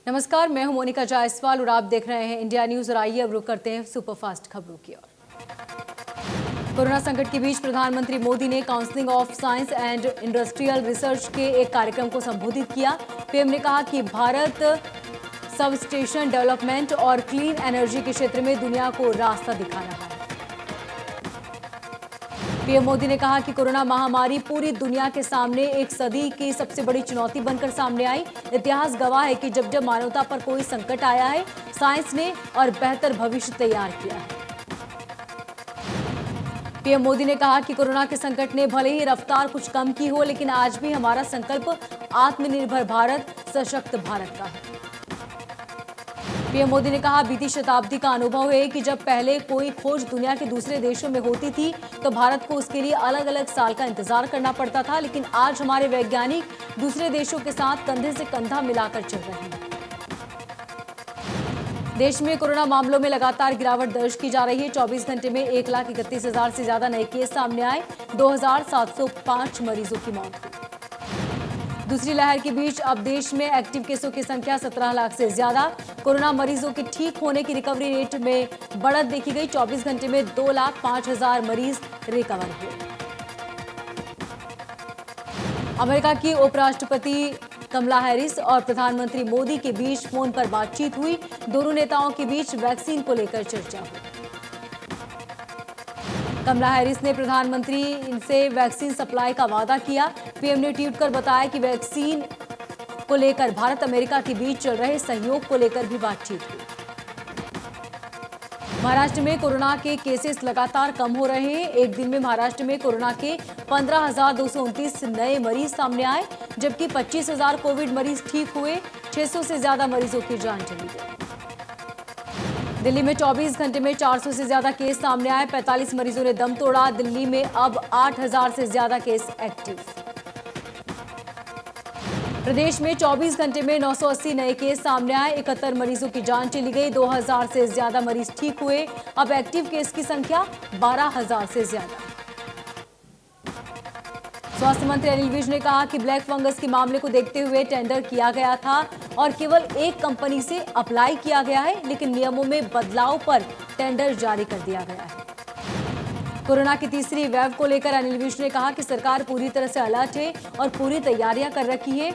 नमस्कार, मैं हूं मोनिका जायसवाल और आप देख रहे हैं इंडिया न्यूज। और आइए अब रुक करते हैं सुपरफास्ट खबरों की ओर। कोरोना संकट के बीच प्रधानमंत्री मोदी ने council of science and industrial research के एक कार्यक्रम को संबोधित किया। पीएम ने कहा कि भारत सब स्टेशन डेवलपमेंट और क्लीन एनर्जी के क्षेत्र में दुनिया को रास्ता दिखा रहा है। पीएम मोदी ने कहा कि कोरोना महामारी पूरी दुनिया के सामने एक सदी की सबसे बड़ी चुनौती बनकर सामने आई। इतिहास गवाह है कि जब जब मानवता पर कोई संकट आया है, साइंस ने और बेहतर भविष्य तैयार किया है। पीएम मोदी ने कहा कि कोरोना के संकट ने भले ही रफ्तार कुछ कम की हो, लेकिन आज भी हमारा संकल्प आत्मनिर्भर भारत, सशक्त भारत का है। पीएम मोदी ने कहा, बीती शताब्दी का अनुभव है कि जब पहले कोई खोज दुनिया के दूसरे देशों में होती थी तो भारत को उसके लिए अलग अलग साल का इंतजार करना पड़ता था, लेकिन आज हमारे वैज्ञानिक दूसरे देशों के साथ कंधे से कंधा मिलाकर चल रहे हैं। देश में कोरोना मामलों में लगातार गिरावट दर्ज की जा रही है। 24 घंटे में 1,31,000 से ज्यादा नए केस सामने आए। 2,705 मरीजों की मौत हुई। दूसरी लहर के बीच अब देश में एक्टिव केसों की संख्या 17 लाख से ज्यादा। कोरोना मरीजों के ठीक होने की रिकवरी रेट में बढ़त देखी गई। 24 घंटे में 2,05,000 मरीज रिकवर हुए। अमेरिका की उपराष्ट्रपति कमला हैरिस और प्रधानमंत्री मोदी के बीच फोन पर बातचीत हुई। दोनों नेताओं के बीच वैक्सीन को लेकर चर्चा हुई। कमला हैरिस ने प्रधानमंत्री से वैक्सीन सप्लाई का वादा किया। पीएम ने ट्वीट कर बताया कि वैक्सीन को लेकर भारत अमेरिका के बीच चल रहे सहयोग को लेकर भी बातचीत हुई। महाराष्ट्र में कोरोना के केसेस लगातार कम हो रहे हैं। एक दिन में महाराष्ट्र में कोरोना के 15,229 नए मरीज सामने आए, जबकि 25,000 कोविड मरीज ठीक हुए। 600 से ज्यादा मरीजों की जान चली गई। दिल्ली में 24 घंटे में 400 से ज्यादा केस सामने आए। 45 मरीजों ने दम तोड़ा। दिल्ली में अब 8,000 से ज्यादा केस एक्टिव। प्रदेश में 24 घंटे में 980 नए केस सामने आए। 71 मरीजों की जान चली गई। 2,000 से ज्यादा मरीज ठीक हुए। अब एक्टिव केस की संख्या 12,000 से ज्यादा। स्वास्थ्य मंत्री अनिल विज ने कहा कि ब्लैक फंगस के मामले को देखते हुए टेंडर किया गया था और केवल एक कंपनी से अप्लाई किया गया है, लेकिन नियमों में बदलाव पर टेंडर जारी कर दिया गया है। कोरोना की तीसरी वेव को लेकर अनिल विज ने कहा कि सरकार पूरी तरह से अलर्ट है और पूरी तैयारियां कर रखी है।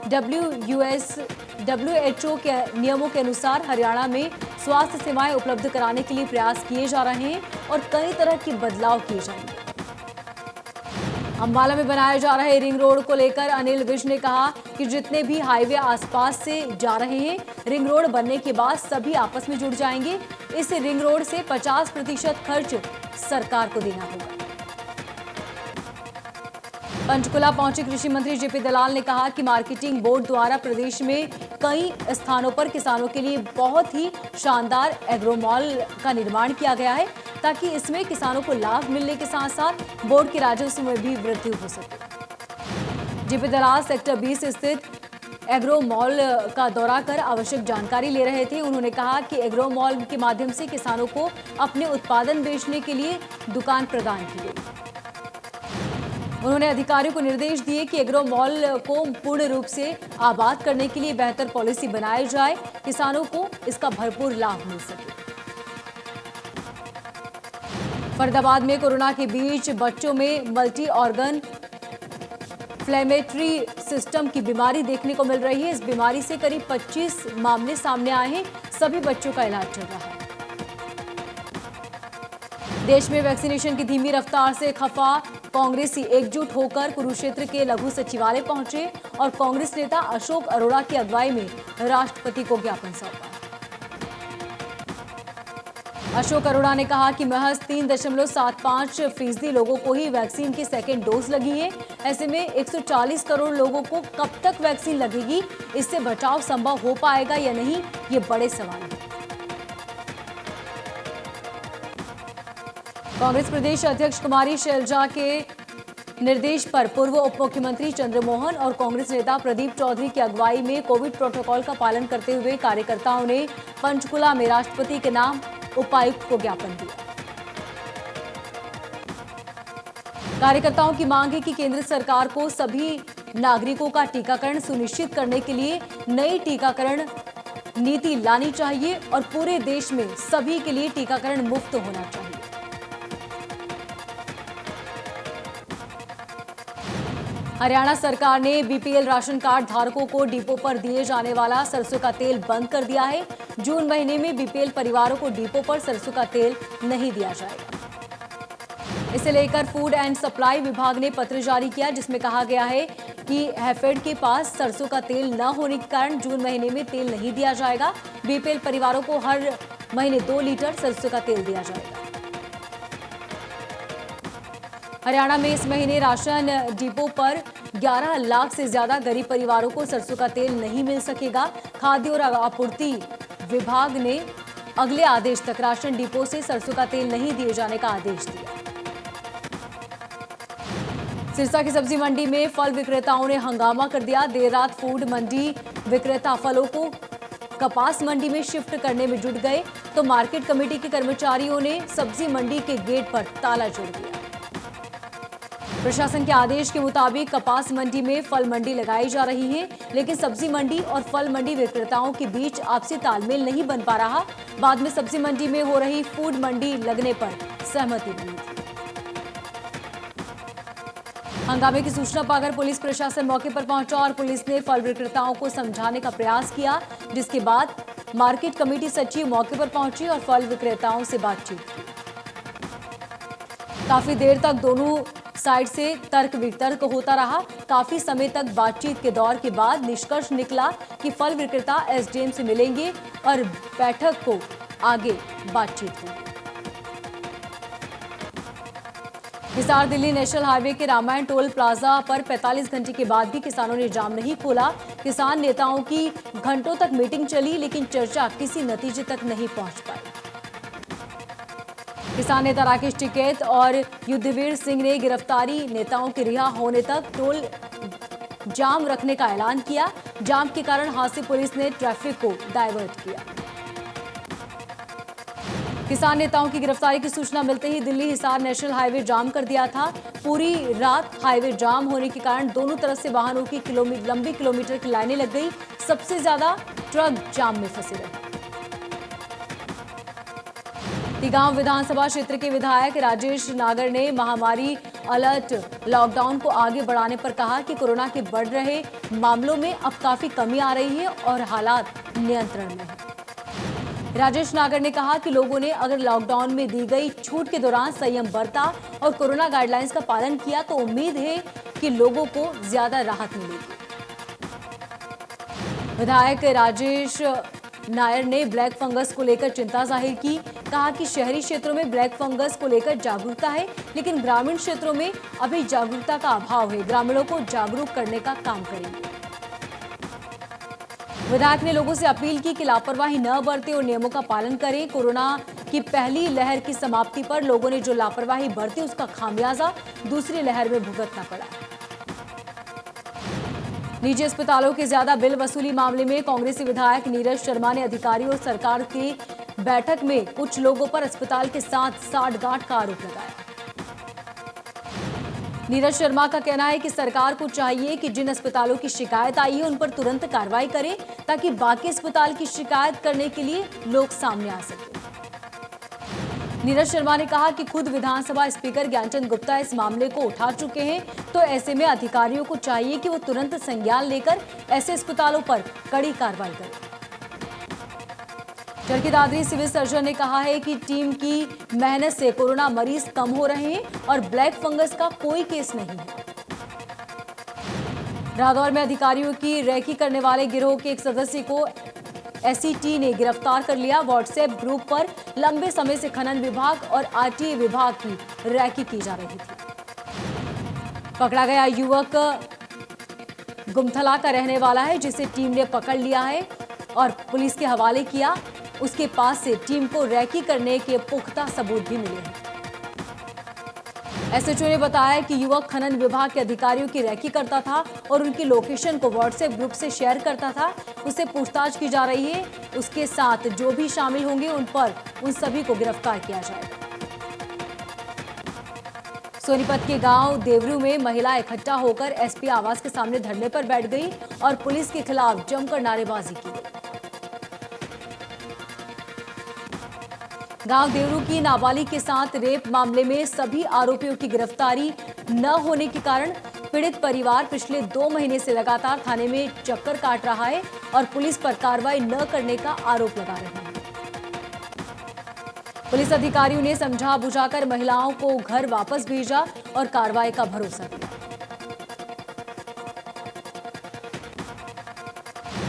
WHO के नियमों के अनुसार हरियाणा में स्वास्थ्य सेवाएं उपलब्ध कराने के लिए प्रयास किए जा रहे हैं और कई तरह के बदलाव किए जाएंगे। अंबाला में बनाए जा रहे रिंग रोड को लेकर अनिल विज ने कहा कि जितने भी हाईवे आसपास से जा रहे हैं, रिंग रोड बनने के बाद सभी आपस में जुड़ जाएंगे। इस रिंग रोड से 50% खर्च सरकार को देना होगा। पंचकुला पहुंचे कृषि मंत्री जेपी दलाल ने कहा कि मार्केटिंग बोर्ड द्वारा प्रदेश में कई स्थानों पर किसानों के लिए बहुत ही शानदार एग्रो मॉल का निर्माण किया गया है, ताकि इसमें किसानों को लाभ मिलने के साथ साथ बोर्ड के राजस्व में भी वृद्धि हो सके। जेपी दलाल सेक्टर 20 स्थित एग्रो मॉल का दौरा कर आवश्यक जानकारी ले रहे थे। उन्होंने कहा कि एग्रो मॉल के माध्यम से किसानों को अपने उत्पादन बेचने के लिए दुकान प्रदान की गई। उन्होंने अधिकारियों को निर्देश दिए कि एग्रो मॉल को पूर्ण रूप से आबाद करने के लिए बेहतर पॉलिसी बनाई जाए, किसानों को इसका भरपूर लाभ मिल सके। फरीदाबाद में कोरोना के बीच बच्चों में मल्टी ऑर्गन इन्फ्लेमेटरी सिस्टम की बीमारी देखने को मिल रही है। इस बीमारी से करीब 25 मामले सामने आए हैं। सभी बच्चों का इलाज चल रहा है। देश में वैक्सीनेशन की धीमी रफ्तार से खफा कांग्रेसी एकजुट होकर कुरुक्षेत्र के लघु सचिवालय पहुंचे और कांग्रेस नेता अशोक अरोड़ा की अगुवाई में राष्ट्रपति को ज्ञापन सौंपा। अशोक अरोड़ा ने कहा कि महज 3.75% लोगों को ही वैक्सीन की सेकेंड डोज लगी है। ऐसे में 140 करोड़ लोगों को कब तक वैक्सीन लगेगी, इससे बचाव संभव हो पाएगा या नहीं, ये बड़े सवाल हैं। कांग्रेस प्रदेश अध्यक्ष कुमारी शैलजा के निर्देश पर पूर्व उप मुख्यमंत्री चंद्रमोहन और कांग्रेस नेता प्रदीप चौधरी की अगुवाई में कोविड प्रोटोकॉल का पालन करते हुए कार्यकर्ताओं ने पंचकुला में राष्ट्रपति के नाम उपायुक्त को ज्ञापन दिया। कार्यकर्ताओं की मांग है कि केंद्र सरकार को सभी नागरिकों का टीकाकरण सुनिश्चित करने के लिए नई टीकाकरण नीति लानी चाहिए और पूरे देश में सभी के लिए टीकाकरण मुफ्त होना चाहिए। हरियाणा सरकार ने बीपीएल राशन कार्ड धारकों को डिपो पर दिए जाने वाला सरसों का तेल बंद कर दिया है। जून महीने में बीपीएल परिवारों को डिपो पर सरसों का तेल नहीं दिया जाएगा। इसे लेकर फूड एंड सप्लाई विभाग ने पत्र जारी किया, जिसमें कहा गया है कि हैफेड के पास सरसों का तेल न होने के कारण जून महीने में तेल नहीं दिया जाएगा। बीपीएल परिवारों को हर महीने 2 लीटर सरसों का तेल दिया जाएगा। हरियाणा में इस महीने राशन डिपो पर 11 लाख से ज्यादा गरीब परिवारों को सरसों का तेल नहीं मिल सकेगा। खाद्य और आपूर्ति विभाग ने अगले आदेश तक राशन डिपो से सरसों का तेल नहीं दिए जाने का आदेश दिया। सिरसा की सब्जी मंडी में फल विक्रेताओं ने हंगामा कर दिया। देर रात फूड मंडी विक्रेता फलों को कपास मंडी में शिफ्ट करने में जुट गए तो मार्केट कमेटी के कर्मचारियों ने सब्जी मंडी के गेट पर ताला जोड़ दिया। प्रशासन के आदेश के मुताबिक कपास मंडी में फल मंडी लगाई जा रही है, लेकिन सब्जी मंडी और फल मंडी विक्रेताओं के बीच आपसी तालमेल नहीं बन पा रहा। बाद में सब्जी मंडी में हो रही फूड मंडी लगने पर सहमति बनी थी। हंगामे की सूचना पाकर पुलिस प्रशासन मौके पर पहुंचा और पुलिस ने फल विक्रेताओं को समझाने का प्रयास किया, जिसके बाद मार्केट कमेटी सचिव मौके पर पहुंची और फल विक्रेताओं से बातचीत की। काफी देर तक दोनों साइड से तर्क वितर्क होता रहा। काफी समय तक बातचीत के दौर के बाद निष्कर्ष निकला कि फल विक्रेता एसडीएम से मिलेंगे और बैठक को आगे बातचीत होगी। हिसार दिल्ली नेशनल हाईवे के रामायण टोल प्लाजा पर 45 घंटे के बाद भी किसानों ने जाम नहीं खोला। किसान नेताओं की घंटों तक मीटिंग चली, लेकिन चर्चा किसी नतीजे तक नहीं पहुंच पाई। किसान नेता राकेश टिकैत और युद्धवीर सिंह ने गिरफ्तारी नेताओं के रिहा होने तक टोल जाम रखने का ऐलान किया। जाम के कारण हादसे पुलिस ने ट्रैफिक को डायवर्ट किया। किसान नेताओं की गिरफ्तारी की सूचना मिलते ही दिल्ली हिसार नेशनल हाईवे जाम कर दिया था। पूरी रात हाईवे जाम होने के कारण दोनों तरफ से वाहनों की लंबी किलोमीटर की लाइनें लग गई। सबसे ज्यादा ट्रक जाम में फंसे रहे। तिगांव विधानसभा क्षेत्र के विधायक राजेश नागर ने महामारी अलर्ट लॉकडाउन को आगे बढ़ाने पर कहा कि कोरोना के बढ़ रहे मामलों में अब काफी कमी आ रही है और हालात नियंत्रण में है। राजेश नागर ने कहा कि लोगों ने अगर लॉकडाउन में दी गई छूट के दौरान संयम बरता और कोरोना गाइडलाइंस का पालन किया तो उम्मीद है कि लोगों को ज्यादा राहत मिलेगी। विधायक राजेश नायर ने ब्लैक फंगस को लेकर चिंता जाहिर की। कहा कि शहरी क्षेत्रों में ब्लैक फंगस को लेकर जागरूकता है, लेकिन ग्रामीण क्षेत्रों में अभी जागरूकता का अभाव है। ग्रामीणों को जागरूक करने का काम करेंगे। विधायक ने लोगों से अपील की कि लापरवाही न बरतें और नियमों का पालन करें। कोरोना की पहली लहर की समाप्ति पर लोगों ने जो लापरवाही बरती उसका खामियाजा दूसरी लहर में भुगतना पड़ा। निजी अस्पतालों के ज्यादा बिल वसूली मामले में कांग्रेसी विधायक नीरज शर्मा ने अधिकारियों और सरकार की बैठक में कुछ लोगों पर अस्पताल के साथ साठगांठ का आरोप लगाया। नीरज शर्मा का कहना है कि सरकार को चाहिए कि जिन अस्पतालों की शिकायत आई है उन पर तुरंत कार्रवाई करे, ताकि बाकी अस्पताल की शिकायत करने के लिए लोग सामने आ सके। नीरज शर्मा ने कहा कि खुद विधानसभा स्पीकर ज्ञानचंद गुप्ता इस मामले को उठा चुके हैं, तो ऐसे में अधिकारियों को चाहिए कि वो तुरंत संज्ञान लेकर ऐसे अस्पतालों पर कड़ी कार्रवाई करें। चरखी दादरी सिविल सर्जन ने कहा है कि टीम की मेहनत से कोरोना मरीज कम हो रहे हैं और ब्लैक फंगस का कोई केस नहीं है। रादौर में अधिकारियों की रैकी करने वाले गिरोह के एक सदस्य को एसईटी ने गिरफ्तार कर लिया। व्हाट्सएप ग्रुप पर लंबे समय से खनन विभाग और आरटीए विभाग की रैकी की जा रही थी। पकड़ा गया युवक गुमथला का रहने वाला है, जिसे टीम ने पकड़ लिया है और पुलिस के हवाले किया। उसके पास से टीम को रैकी करने के पुख्ता सबूत भी मिले हैं। एसएचओ ने बताया कि युवक खनन विभाग के अधिकारियों की रैकी करता था और उनकी लोकेशन को व्हाट्सएप ग्रुप से शेयर करता था। उससे पूछताछ की जा रही है। उसके साथ जो भी शामिल होंगे उन सभी को गिरफ्तार किया जाएगा। सोनीपत के गांव देवरू में महिला इकट्ठा होकर एसपी आवास के सामने धरने पर बैठ गई और पुलिस के खिलाफ जमकर नारेबाजी की गई। गांव देवरू की नाबालिग के साथ रेप मामले में सभी आरोपियों की गिरफ्तारी न होने के कारण पीड़ित परिवार पिछले 2 महीने से लगातार थाने में चक्कर काट रहा है और पुलिस पर कार्रवाई न करने का आरोप लगा रहे हैं। पुलिस अधिकारियों ने समझा बुझाकर महिलाओं को घर वापस भेजा और कार्रवाई का भरोसा दिया।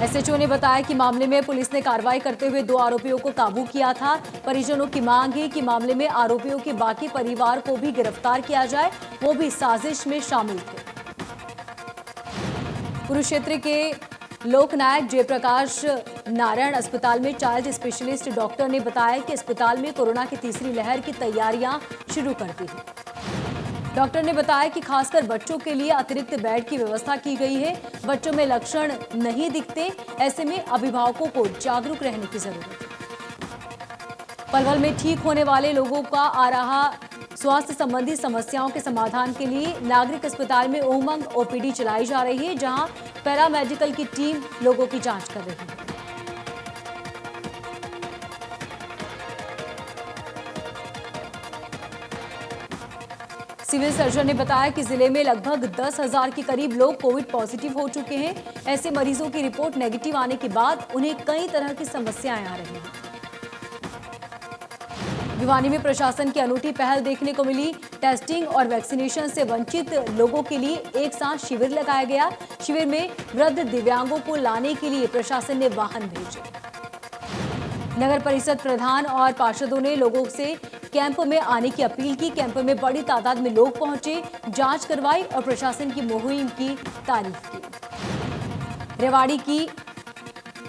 एसएचओ ने बताया कि मामले में पुलिस ने कार्रवाई करते हुए 2 आरोपियों को काबू किया था। परिजनों की मांग है कि मामले में आरोपियों के बाकी परिवार को भी गिरफ्तार किया जाए, वो भी साजिश में शामिल थे। कुरुक्षेत्र के लोकनायक जयप्रकाश नारायण अस्पताल में चाइल्ड स्पेशलिस्ट डॉक्टर ने बताया कि अस्पताल में कोरोना की तीसरी लहर की तैयारियां शुरू कर दी है। डॉक्टर ने बताया कि खासकर बच्चों के लिए अतिरिक्त बेड की व्यवस्था की गई है। बच्चों में लक्षण नहीं दिखते, ऐसे में अभिभावकों को जागरूक रहने की जरूरत है। पलवल में ठीक होने वाले लोगों का आ रहा स्वास्थ्य संबंधी समस्याओं के समाधान के लिए नागरिक अस्पताल में उमंग ओपीडी चलाई जा रही है, जहां पैरामेडिकल की टीम लोगों की जांच कर रही है। सिविल सर्जन ने बताया कि जिले में लगभग 10,000 के करीब लोग कोविड पॉजिटिव हो चुके हैं। ऐसे मरीजों की रिपोर्ट नेगेटिव आने के बाद उन्हें कई तरह की समस्याएं आ रही हैं। भिवानी में प्रशासन की अनूठी पहल देखने को मिली। टेस्टिंग और वैक्सीनेशन से वंचित लोगों के लिए एक साथ शिविर लगाया गया। शिविर में वृद्ध दिव्यांगों को लाने के लिए प्रशासन ने वाहन भेजे। नगर परिषद प्रधान और पार्षदों ने लोगों से कैंप में आने की अपील की। कैंप में बड़ी तादाद में लोग पहुंचे, जांच करवाई और प्रशासन की मुहिम की तारीफ की। रेवाड़ी की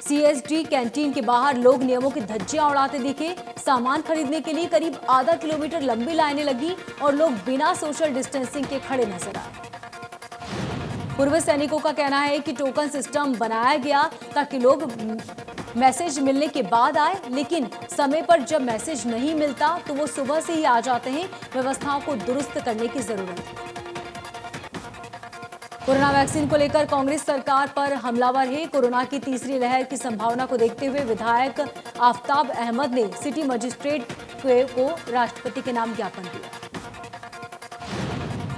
सीएसडी कैंटीन के बाहर लोग नियमों की धज्जियां उड़ाते दिखे। सामान खरीदने के लिए करीब आधा किलोमीटर लंबी लाइनें लगी और लोग बिना सोशल डिस्टेंसिंग के खड़े नजर आए। पूर्व सैनिकों का कहना है कि टोकन सिस्टम बनाया गया ताकि लोग मैसेज मिलने के बाद आए, लेकिन समय पर जब मैसेज नहीं मिलता तो वो सुबह से ही आ जाते हैं। व्यवस्थाओं को दुरुस्त करने की जरूरत है। कोरोना वैक्सीन को लेकर कांग्रेस सरकार पर हमलावर है। कोरोना की तीसरी लहर की संभावना को देखते हुए विधायक आफ्ताब अहमद ने सिटी मजिस्ट्रेट को राष्ट्रपति के नाम ज्ञापन दिया।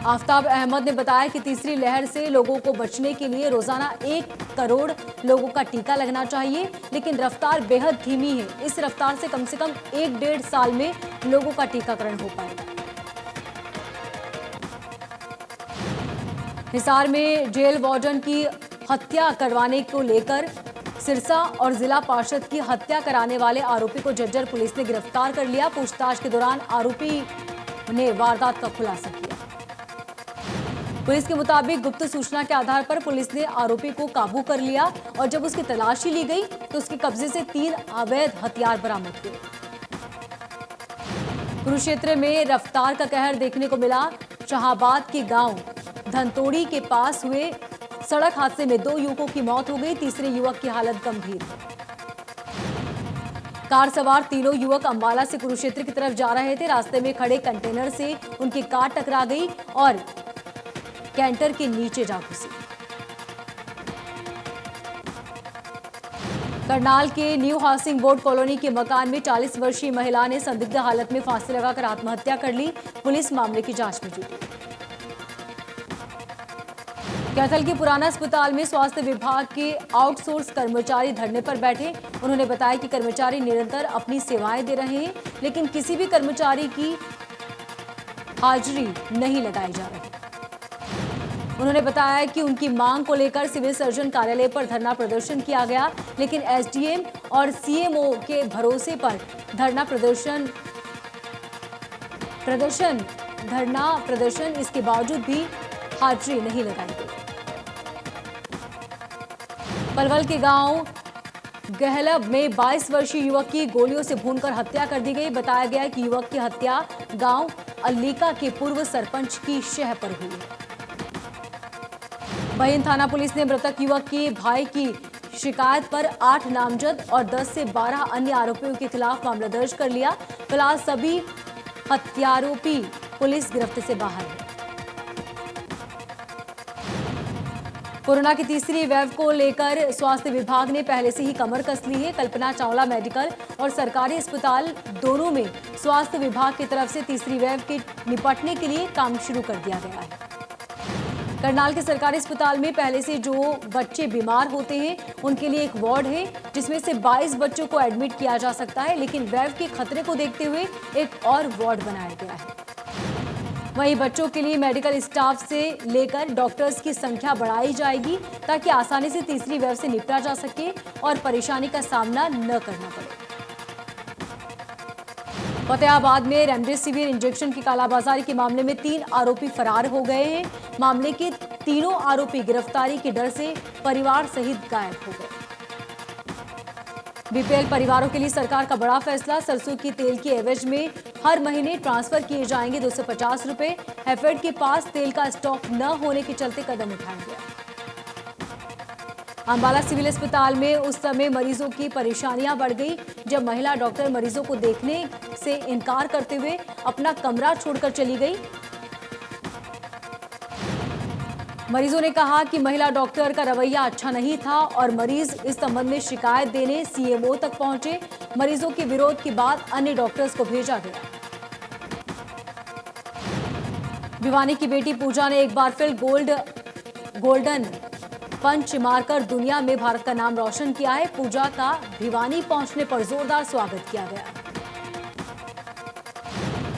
आफ्ताब अहमद ने बताया कि तीसरी लहर से लोगों को बचने के लिए रोजाना 1 करोड़ लोगों का टीका लगना चाहिए, लेकिन रफ्तार बेहद धीमी है। इस रफ्तार से कम 1-1.5 साल में लोगों का टीकाकरण हो पाएगा। हिसार में जेल वार्डन की हत्या करवाने को लेकर सिरसा और जिला पार्षद की हत्या कराने वाले आरोपी को झज्जर पुलिस ने गिरफ्तार कर लिया। पूछताछ के दौरान आरोपी ने वारदात का खुलासा किया। पुलिस के मुताबिक गुप्त सूचना के आधार पर पुलिस ने आरोपी को काबू कर लिया और जब उसकी तलाशी ली गई तो उसके कब्जे से 3 अवैध हथियार बरामद हुए। कुरुक्षेत्र में रफ्तार का कहर देखने को मिला। शाहाबाद के गांव धनतोड़ी के पास हुए सड़क हादसे में 2 युवकों की मौत हो गई। तीसरे युवक की हालत गंभीर है। कार सवार तीनों युवक अंबाला से कुरुक्षेत्र की तरफ जा रहे थे। रास्ते में खड़े कंटेनर से उनकी कार टकरा गई और कैंटर के नीचे जा घुसी। करनाल के न्यू हाउसिंग बोर्ड कॉलोनी के मकान में 40 वर्षीय महिला ने संदिग्ध हालत में फांसी लगाकर आत्महत्या कर ली। पुलिस मामले की जांच में जुटी। कैथल के पुराना अस्पताल में स्वास्थ्य विभाग के आउटसोर्स कर्मचारी धरने पर बैठे। उन्होंने बताया कि कर्मचारी निरंतर अपनी सेवाएं दे रहे हैं, लेकिन किसी भी कर्मचारी की हाजिरी नहीं लगाई जा रही। उन्होंने बताया कि उनकी मांग को लेकर सिविल सर्जन कार्यालय पर धरना प्रदर्शन किया गया, लेकिन एसडीएम और सीएमओ के भरोसे पर धरना प्रदर्शन इसके बावजूद भी हाजिरी नहीं लगाई गई। पलवल के गांव गहलब में 22 वर्षीय युवक की गोलियों से भूनकर हत्या कर दी गई। बताया गया कि युवक की हत्या गांव अल्लीका के पूर्व सरपंच की शह पर हुई। बहिन थाना पुलिस ने मृतक युवक के भाई की शिकायत पर 8 नामजद और 10 से 12 अन्य आरोपियों के खिलाफ मामला दर्ज कर लिया। फिलहाल सभी कोरोना की तीसरी वेव को लेकर स्वास्थ्य विभाग ने पहले से ही कमर कस ली है। कल्पना चावला मेडिकल और सरकारी अस्पताल दोनों में स्वास्थ्य विभाग की तरफ से तीसरी वेव के निपटने के लिए काम शुरू कर दिया गया है। करनाल के सरकारी अस्पताल में पहले से जो बच्चे बीमार होते हैं उनके लिए एक वार्ड है, जिसमें से 22 बच्चों को एडमिट किया जा सकता है, लेकिन वेव के खतरे को देखते हुए एक और वार्ड बनाया गया है। वहीं बच्चों के लिए मेडिकल स्टाफ से लेकर डॉक्टर्स की संख्या बढ़ाई जाएगी ताकि आसानी से तीसरी वेव से निपटा जा सके और परेशानी का सामना न करना पड़े। फतेहाबाद में रेमडेसिविर इंजेक्शन की कालाबाजारी के मामले में 3 आरोपी फरार हो गए हैं। मामले के तीनों आरोपी गिरफ्तारी के डर से परिवार सहित गायब हो गए। बीपीएल परिवारों के लिए सरकार का बड़ा फैसला। सरसों की तेल के एवज में हर महीने ट्रांसफर किए जाएंगे 250 रुपए। हैफेड के पास तेल का स्टॉक न होने के चलते कदम उठाया गया। अंबाला सिविल अस्पताल में उस समय मरीजों की परेशानियां बढ़ गई जब महिला डॉक्टर मरीजों को देखने से इनकार करते हुए अपना कमरा छोड़कर चली गई। मरीजों ने कहा कि महिला डॉक्टर का रवैया अच्छा नहीं था और मरीज इस संबंध में शिकायत देने सीएमओ तक पहुंचे। मरीजों के विरोध के बाद अन्य डॉक्टर्स को भेजा गया। भिवानी की बेटी पूजा ने एक बार फिर गोल्डन पंच मारकर दुनिया में भारत का नाम रोशन किया है। पूजा का भिवानी पहुंचने पर जोरदार स्वागत किया गया।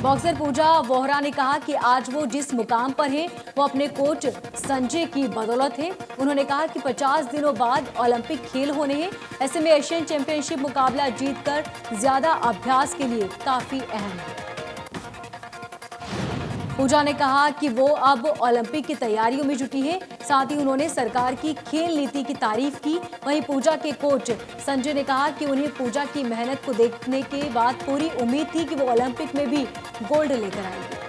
बॉक्सर पूजा वोहरा ने कहा कि आज वो जिस मुकाम पर है वो अपने कोच संजय की बदौलत है। उन्होंने कहा कि 50 दिनों बाद ओलंपिक खेल होने हैं, ऐसे में एशियन चैंपियनशिप मुकाबला जीतकर ज्यादा अभ्यास के लिए काफी अहम है। पूजा ने कहा कि वो अब ओलंपिक की तैयारियों में जुटी है। साथ ही उन्होंने सरकार की खेल नीति की तारीफ की। वहीं पूजा के कोच संजय ने कहा कि उन्हें पूजा की मेहनत को देखने के बाद पूरी उम्मीद थी कि वो ओलंपिक में भी गोल्ड लेकर आएंगे।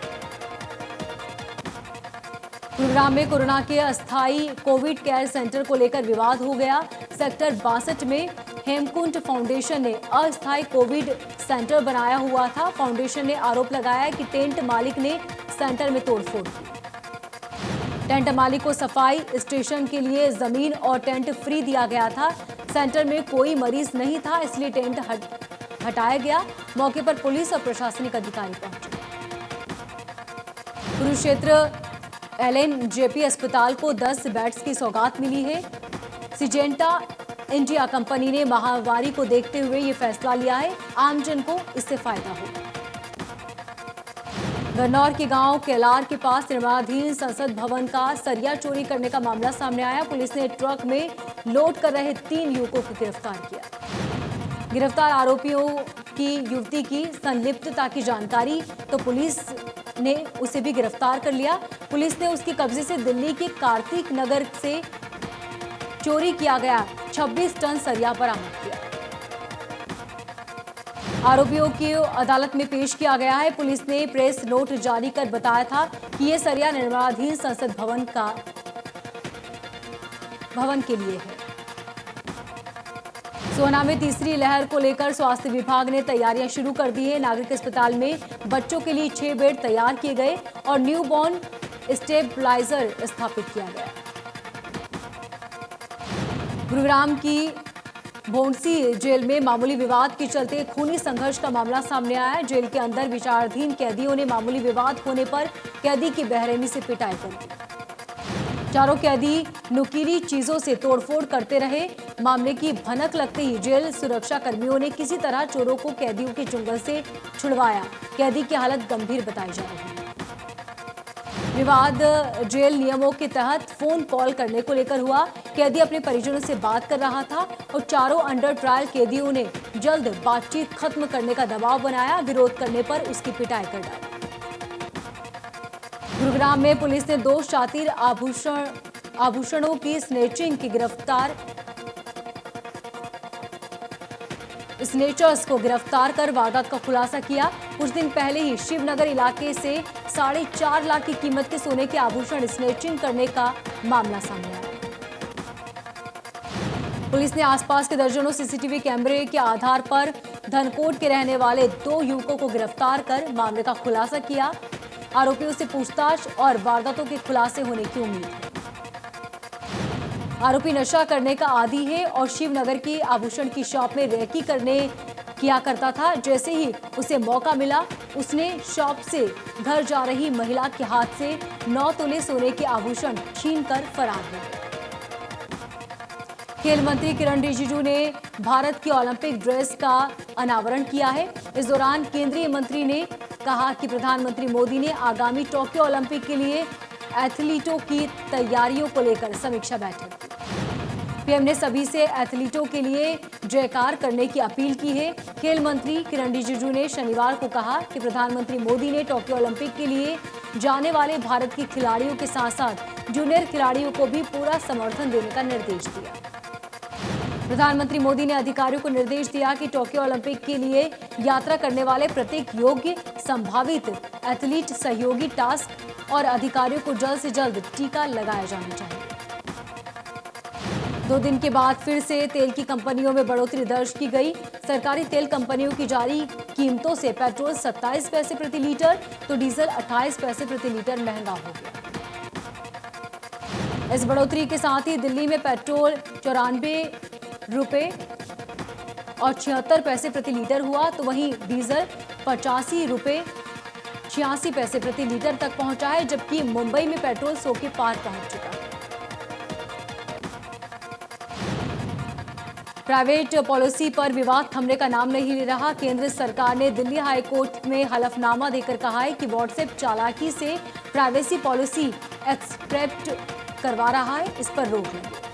गुरुग्राम में कोरोना के अस्थायी कोविड केयर सेंटर को लेकर विवाद हो गया। सेक्टर 62 में हेमकुंड फाउंडेशन ने अस्थायी कोविड सेंटर बनाया हुआ था। फाउंडेशन ने आरोप लगाया कि टेंट मालिक ने सेंटर में तोड़फोड़ की। टेंट मालिक को सफाई स्टेशन के लिए जमीन और टेंट फ्री दिया गया था। सेंटर में कोई मरीज नहीं था, इसलिए टेंट हटाया गया। मौके पर पुलिस और प्रशासनिक अधिकारी पहुंचे। कुरुक्षेत्र LNJP अस्पताल को 10 बेड्स की सौगात मिली है। सिजेंटा इंडिया कंपनी ने महामारी को देखते हुए ये फैसला लिया है। आमजन को इससे फायदा होगा। गन्नौर के गांव केलार के पास निर्माणाधीन संसद भवन का सरिया चोरी करने का मामला सामने आया। पुलिस ने ट्रक में लोड कर रहे 3 युवकों को गिरफ्तार किया। गिरफ्तार आरोपियों की युवती की संलिप्तता की जानकारी तो पुलिस ने उसे भी गिरफ्तार कर लिया। पुलिस ने उसके कब्जे से दिल्ली के कार्तिक नगर से चोरी किया गया 26 टन सरिया बरामद किया। आरोपियों को अदालत में पेश किया गया है। पुलिस ने प्रेस नोट जारी कर बताया था कि यह सरिया निर्माणाधीन संसद भवन के लिए है। सोहना में तीसरी लहर को लेकर स्वास्थ्य विभाग ने तैयारियां शुरू कर दी है। नागरिक अस्पताल में बच्चों के लिए 6 बेड तैयार किए गए और न्यूबॉर्न स्टेबलाइजर स्थापित किया गया। गुरुग्राम की भोंडसी जेल में मामूली विवाद के चलते खूनी संघर्ष का मामला सामने आया है। जेल के अंदर विचाराधीन कैदियों ने मामूली विवाद होने पर कैदी की बेरहमी से पिटाई कर दी। चारों कैदी नुकीली चीजों से तोड़फोड़ करते रहे। मामले की भनक लगते ही जेल सुरक्षा कर्मियों ने किसी तरह चोरों को कैदियों के चुंगल से छुड़वाया। कैदी की हालत गंभीर बताई जा रही है। विवाद जेल नियमों के तहत फोन कॉल करने को लेकर हुआ। कैदी अपने परिजनों से बात कर रहा था और चारों अंडर ट्रायल कैदियों ने जल्द बातचीत खत्म करने का दबाव बनाया। विरोध करने पर उसकी पिटाई कर डाली। गुरुग्राम में पुलिस ने 2 शातिर आभूषणों की स्नेचिंग की स्नेचर्स को गिरफ्तार कर वारदात का खुलासा किया। कुछ दिन पहले ही शिवनगर इलाके से 4.5 लाख की कीमत के सोने के आभूषण स्नेचिंग करने का मामला सामने आया। पुलिस ने आसपास के दर्जनों सीसीटीवी कैमरे के आधार पर धनकोट के रहने वाले 2 युवकों को गिरफ्तार कर मामले का खुलासा किया। आरोपियों से पूछताछ और वारदातों के खुलासे होने की उम्मीद है। आरोपी नशा करने का आदी है और शिवनगर की आभूषण की शॉप में रेकी किया करता था। जैसे ही उसे मौका मिला, उसने शॉप से घर जा रही महिला के हाथ से 9 तोले सोने के आभूषण छीनकर फरार हो गए। खेल मंत्री किरण रिजिजू ने भारत की ओलंपिक ड्रेस का अनावरण किया है। इस दौरान केंद्रीय मंत्री ने कहा कि प्रधानमंत्री मोदी ने आगामी टोक्यो ओलंपिक के लिए एथलीटों की तैयारियों को लेकर समीक्षा बैठक की। पीएम ने सभी से एथलीटों के लिए जयकार करने की अपील की है। खेल मंत्री किरण रिजिजू ने शनिवार को कहा कि प्रधानमंत्री मोदी ने टोक्यो ओलंपिक के लिए जाने वाले भारत के खिलाड़ियों के साथ साथ जूनियर खिलाड़ियों को भी पूरा समर्थन देने का निर्देश दिया। प्रधानमंत्री मोदी ने अधिकारियों को निर्देश दिया कि टोक्यो ओलंपिक के लिए यात्रा करने वाले प्रत्येक योग्य संभावित एथलीट सहयोगी टास्क और अधिकारियों को जल्द से जल्द टीका लगाया जाना चाहिए। 2 दिन के बाद फिर से तेल की कंपनियों में बढ़ोतरी दर्ज की गई। सरकारी तेल कंपनियों की जारी कीमतों से पेट्रोल 27 पैसे प्रति लीटर तो डीजल 28 पैसे प्रति लीटर महंगा हो गया। इस बढ़ोतरी के साथ ही दिल्ली में पेट्रोल 94 रुपए और 76 पैसे प्रति लीटर हुआ, तो वहीं डीजल 85 रुपए 86 पैसे प्रति लीटर तक पहुंचा है, जबकि मुंबई में पेट्रोल 100 के पार पहुंच चुका है। प्राइवेट पॉलिसी पर विवाद थमने का नाम नहीं ले रहा। केंद्र सरकार ने दिल्ली हाई कोर्ट में हलफनामा देकर कहा है कि व्हाट्सएप चालाकी से प्राइवेसी पॉलिसी एक्सपेक्ट करवा रहा है, इस पर रोक लगी।